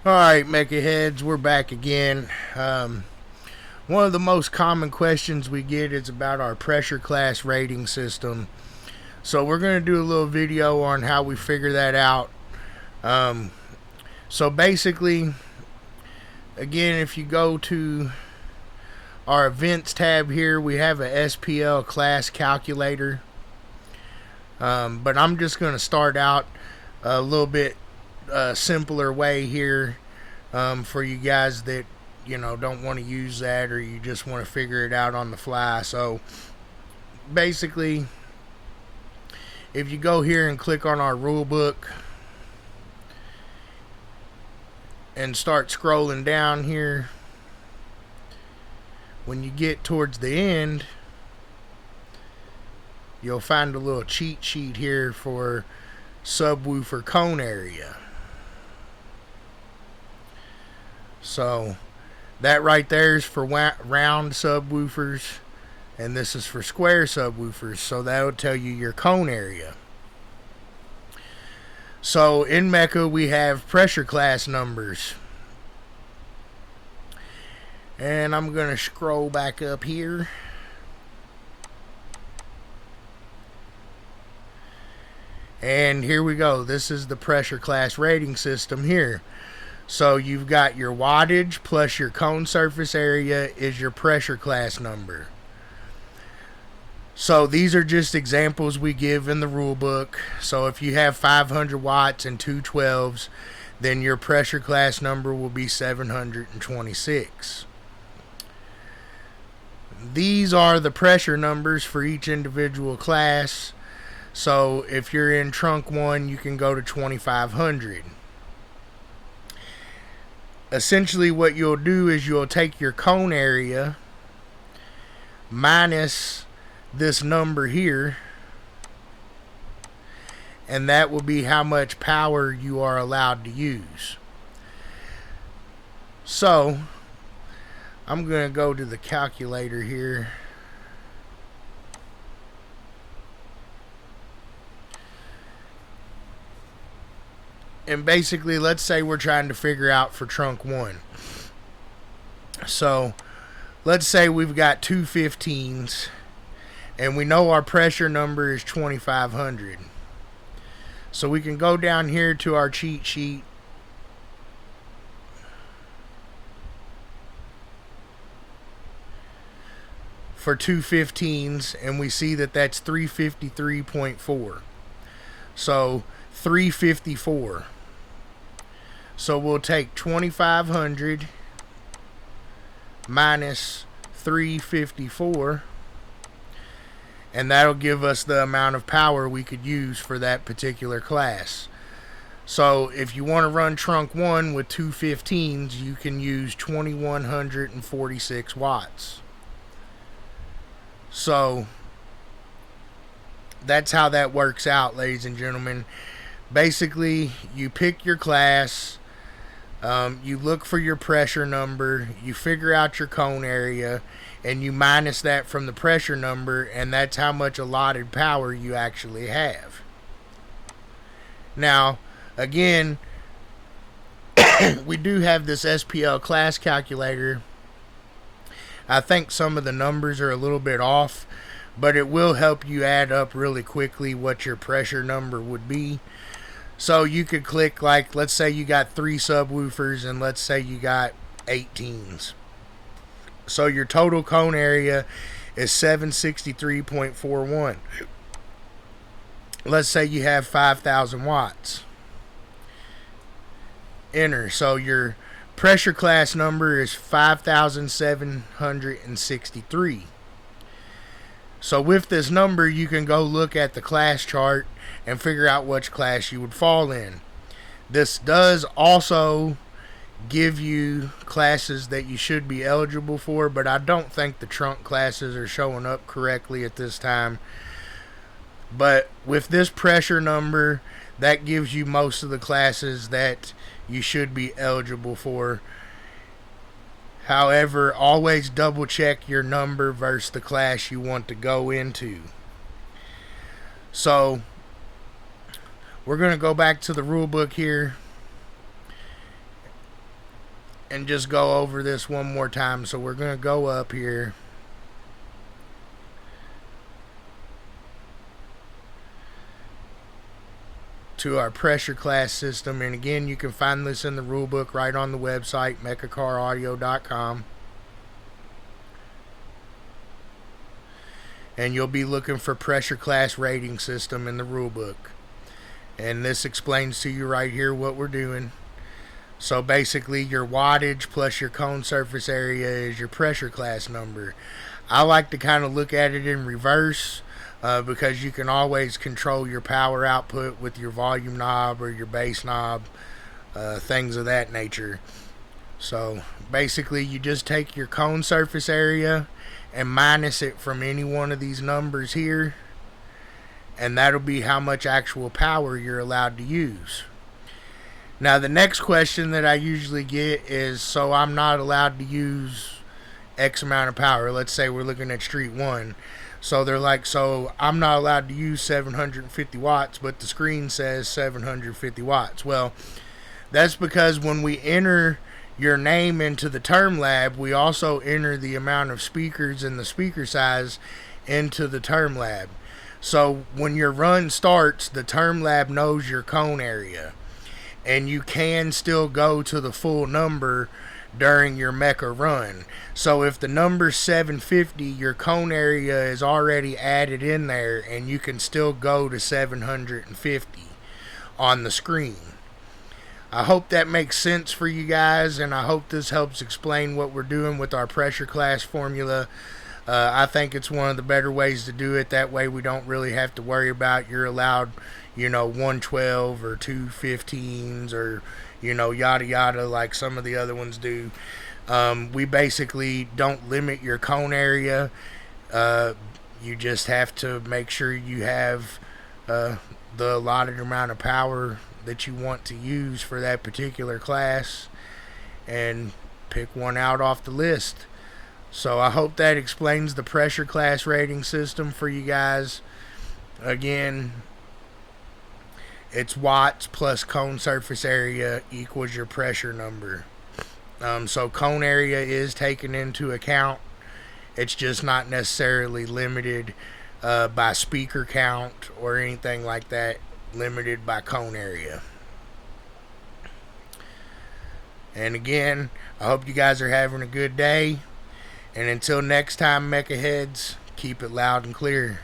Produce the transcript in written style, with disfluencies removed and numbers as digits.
Alright, Mecha Heads, we're back again. One of the most common questions we get is about our pressure class rating system. So we're going to do a little video on how we figure that out. So basically, again, if you go to our events tab here, we have a SPL class calculator. But I'm just going to start out a little bit simpler way here for you guys that don't want to use that, or you just want to figure it out on the fly. So basically, if you go here and click on our rule book and start scrolling down here, when you get towards the end, you'll find a little cheat sheet here for subwoofer cone area. So that right there is for round subwoofers, and this is for square subwoofers, so that will tell you your cone area. So in MECA we have pressure class numbers, and I'm going to scroll back up here. And here we go. This is the pressure class rating system here. So you've got your wattage plus your cone surface area is your pressure class number. So these are just examples we give in the rule book. So if you have 500 watts and two 12s, then your pressure class number will be 726. These are the pressure numbers for each individual class. So if you're in trunk 1, you can go to 2500. Essentially what you'll do is you'll take your cone area minus this number here, and that will be how much power you are allowed to use. So I'm going to go to the calculator here. And basically, let's say we're trying to figure out for trunk 1. So let's say we've got two 15s, and we know our pressure number is 2500. So we can go down here to our cheat sheet, for two 15s, and we see that that's 353.4. So 354. So we'll take 2500 minus 354, and that'll give us the amount of power we could use for that particular class. So if you want to run trunk 1 with two 15s, you can use 2146 watts. So that's how that works out, ladies and gentlemen. Basically, you pick your class, you look for your pressure number, you figure out your cone area, and you minus that from the pressure number, and that's how much allotted power you actually have. Now, again, we do have this SPL class calculator. I think some of the numbers are a little bit off, but it will help you add up really quickly what your pressure number would be. So you could click, like, let's say you got 3 subwoofers, and let's say you got 18s. So your total cone area is 763.41. Let's say you have 5,000 watts. Enter. So your pressure class number is 5,763. So with this number, you can go look at the class chart and figure out which class you would fall in. This does also give you classes that you should be eligible for, but I don't think the trunk classes are showing up correctly at this time. But with this pressure number, that gives you most of the classes that you should be eligible for. However, always double check your number versus the class you want to go into. So we're going to go back to the rule book here, and just go over this one more time. So we're going to go up here to our pressure class system, and again, you can find this in the rule book right on the website, mecacaraudio.com. And you'll be looking for pressure class rating system in the rule book. And this explains to you right here what we're doing. So basically, your wattage plus your cone surface area is your pressure class number. I like to kind of look at it in reverse, because you can always control your power output with your volume knob or your bass knob, things of that nature. So basically, you just take your cone surface area and minus it from any one of these numbers here, and that'll be how much actual power you're allowed to use. Now, the next question that I usually get is, so I'm not allowed to use X amount of power. Let's say we're looking at street 1. So they're like, so I'm not allowed to use 750 watts, but the screen says 750 watts. Well, that's because when we enter your name into the term lab, we also enter the amount of speakers and the speaker size into the term lab. So when your run starts, the term lab knows your cone area, and you can still go to the full number during your MECA run. So if the number's 750, your cone area is already added in there, and you can still go to 750 on the screen. I hope that makes sense for you guys, and I hope this helps explain what we're doing with our pressure class formula. I think it's one of the better ways to do it. That way we don't really have to worry about you're allowed, 112 or 215s or, yada yada like some of the other ones do. We basically don't limit your cone area. You just have to make sure you have the allotted amount of power that you want to use for that particular class, and pick one out off the list. So I hope that explains the pressure class rating system for you guys. Again, it's watts plus cone surface area equals your pressure number. So cone area is taken into account. It's just not necessarily limited by speaker count or anything like that. Limited by cone area. And again, I hope you guys are having a good day. And until next time, Mecha Heads, keep it loud and clear.